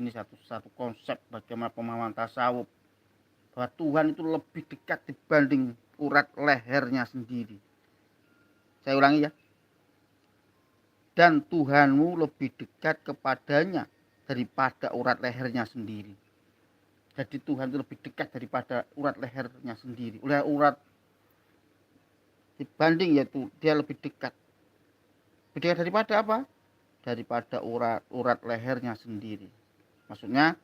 ini satu konsep bagaimana pemahaman tasawuf, bahwa Tuhan itu lebih dekat dibanding urat lehernya sendiri. Saya ulangi ya. Dan Tuhanmu lebih dekat kepadanya daripada urat lehernya sendiri. Jadi Tuhan itu lebih dekat daripada urat lehernya sendiri. Urat dibanding, yaitu dia lebih dekat. Lebih dekat daripada apa? Daripada urat lehernya sendiri. Maksudnya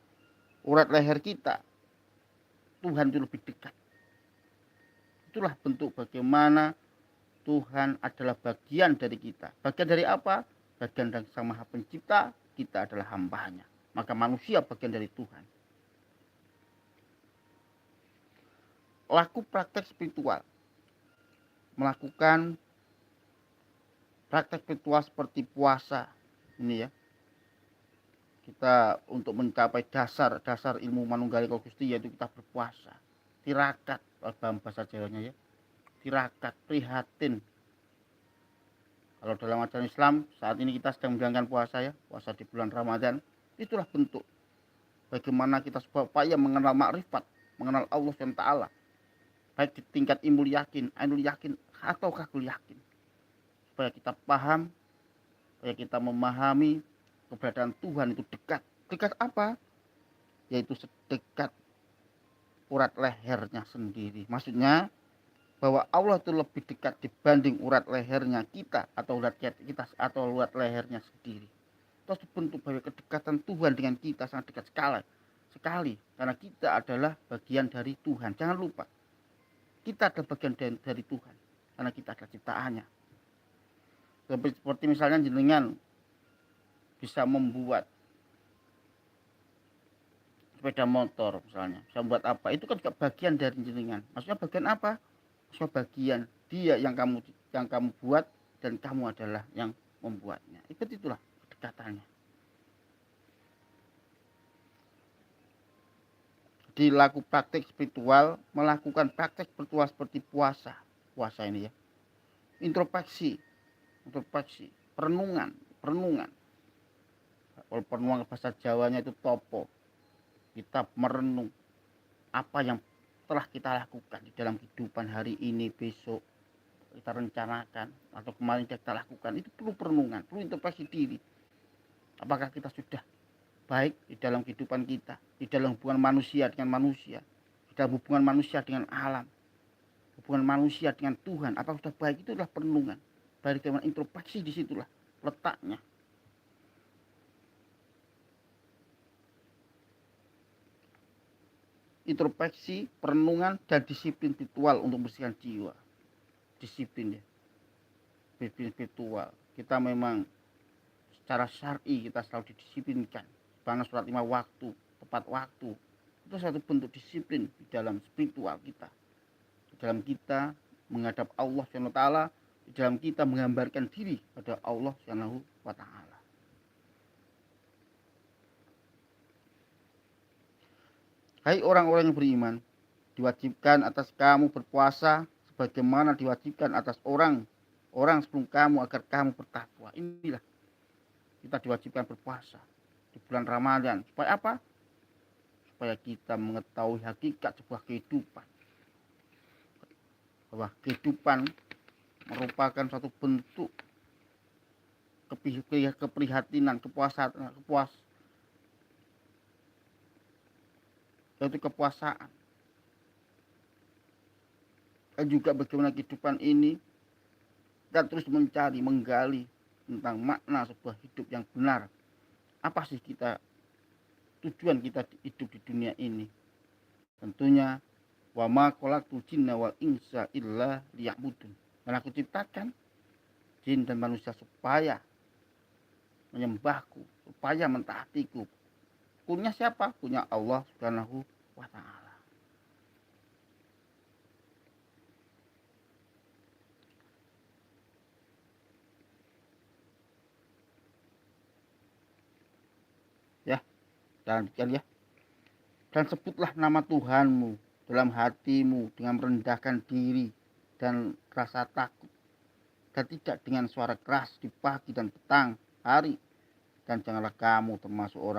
urat leher kita, Tuhan itu lebih dekat. Itulah bentuk bagaimana Tuhan adalah bagian dari kita. Bagian dari apa? Bagian dari Sang Maha Pencipta, kita adalah hambanya. Maka manusia bagian dari Tuhan. Laku praktek spiritual. Melakukan praktek spiritual seperti puasa. Ini ya. Kita untuk mencapai dasar ilmu manunggaling Gusti, yaitu kita berpuasa. Tirakat, dalam bahasa Jawanya ya. Tirakat, prihatin. Kalau dalam ajaran Islam, saat ini kita sedang menjalankan puasa ya, puasa di bulan Ramadan. Itulah bentuk bagaimana kita supaya mengenal makrifat, mengenal Allah SWT. Baik di tingkat ilmu yakin, ainul yakin, atau kakul yakin. Supaya kita paham, supaya kita memahami keberadaan Tuhan itu dekat. Dekat apa? Yaitu sedekat urat lehernya sendiri. Maksudnya, bahwa Allah itu lebih dekat dibanding urat lehernya kita atau urat lehernya sendiri. Itu bentuk bahwa kedekatan Tuhan dengan kita sangat dekat sekali karena kita adalah bagian dari Tuhan. Jangan lupa, kita adalah bagian dari Tuhan karena kita adalah ciptaannya. Seperti misalnya jenengan bisa membuat sepeda motor misalnya, bisa membuat apa, itu kan juga bagian dari jenengan. Maksudnya bagian apa? Sebagian dia yang kamu buat dan kamu adalah yang membuatnya. Itulah kedekatannya. Di laku praktek spiritual, melakukan praktek spiritual seperti puasa ini ya. Introspeksi, perenungan. Kalau perenungan bahasa Jawanya itu topo. Kita merenung apa yang telah kita lakukan di dalam kehidupan hari ini, besok kita rencanakan atau kemarin kita lakukan. Itu perlu perenungan, perlu introspeksi diri. Apakah kita sudah baik di dalam kehidupan kita, di dalam hubungan manusia dengan manusia, di dalam hubungan manusia dengan alam, hubungan manusia dengan Tuhan, apakah sudah baik? Itu adalah perenungan. Bagaimana introspeksi, disitulah letaknya. Introspeksi, perenungan, dan disiplin spiritual untuk membersihkan jiwa. Disiplin ya, disiplin spiritual. Kita memang secara syar'i kita selalu didisiplinkan. Bangun sholat 5 waktu, tepat waktu. Itu satu bentuk disiplin di dalam spiritual kita. Di dalam kita menghadap Allah SWT, di dalam kita menggambarkan diri pada Allah SWT. Hai orang-orang yang beriman, diwajibkan atas kamu berpuasa sebagaimana diwajibkan atas orang sebelum kamu agar kamu bertakwa. Inilah kita diwajibkan berpuasa di bulan Ramadan. Supaya apa? Supaya kita mengetahui hakikat sebuah kehidupan. Bahwa kehidupan merupakan suatu bentuk keprihatinan, yaitu kepuasaan. Dan juga bagaimana kehidupan ini kita terus mencari, menggali tentang makna sebuah hidup yang benar. Apa sih tujuan kita hidup di dunia ini? Tentunya wa ma khalaqtul jinna wal insa illa liya'budun. Dan aku ciptakan jin dan manusia supaya menyembahku, supaya mentaatiku. Punya siapa? Punya Allah Subhanahu wa ta'ala. Ya, dan ya. Dan sebutlah nama Tuhanmu dalam hatimu dengan merendahkan diri dan rasa takut. Dan tidak dengan suara keras di pagi dan petang hari. Dan janganlah kamu termasuk orang